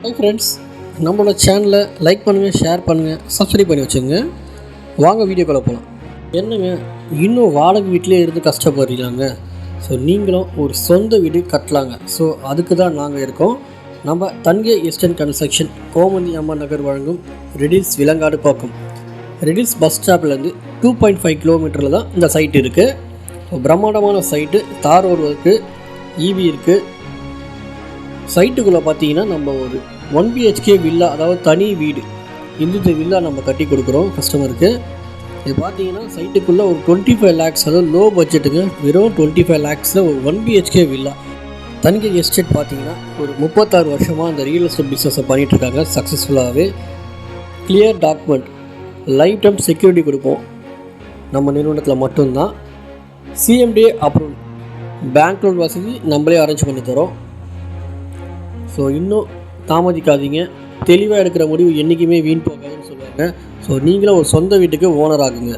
Hi friends, நம்மளோட சேனலை like பண்ணுங்கள், ஷேர் பண்ணுங்கள், சப்ஸ்கிரைப் பண்ணி வச்சுங்க. வாங்க வீடியோக்குள்ளே போகலாம். என்னங்க, இன்னும் வாடகை வீட்டிலே இருந்து கஷ்டப்படுறீங்களாங்க? ஸோ நீங்களும் ஒரு சொந்த வீடு கட்டலாங்க. ஸோ அதுக்கு தான் நாங்கள் இருக்கோம். நம்ம தன்கே எஸ்டர்ன் கன்ஸ்ட்ரக்ஷன் கோமந்தி அம்மா நகர் வழங்கும் ரெடில்ஸ் விலங்காடு பாக்கம். ரெடில்ஸ் பஸ் ஸ்டாப்லேருந்து 2.5 கிலோமீட்டரில் தான் இந்த சைட் இருக்குது. ஸோ பிரம்மாண்டமான சைட்டு, தார் ரோடு இருக்குது, ஈவி இருக்குது. சைட்டுக்குள்ளே பார்த்தீங்கன்னா நம்ம ஒரு 1 BHK வில்லா, அதாவது தனி வீடு, இந்த வில்லா நம்ம கட்டி கொடுக்குறோம் கஸ்டமருக்கு. இது பார்த்தீங்கன்னா சைட்டுக்குள்ளே ஒரு 25 lakhs, அதாவது லோ பட்ஜெட்டுங்க, வெறும் 25 lakhஸில் ஒரு 1 BHK வில்லா. தன்கே எஸ்டேட் பார்த்தீங்கன்னா ஒரு 36 வருஷமாக அந்த ரியல் எஸ்டேட் பிஸ்னஸை பண்ணிகிட்ருக்காங்க சக்ஸஸ்ஃபுல்லாகவே. Clear document, lifetime security கொடுப்போம் நம்ம நிறுவனத்தில் மட்டும்தான். CMDA அப்ரூவல், பேங்க் லோன் வசதி நம்மளே அரேஞ்ச் பண்ணி தரோம். ஸோ இன்னும் தாமதிக்காதீங்க. தெளிவாக எடுக்கிற முடிவு என்றைக்குமே வீண் போகாதுன்னு சொல்லுவாங்க. ஸோ நீங்களும் ஒரு சொந்த வீட்டுக்கு ஓனர் ஆகுங்க.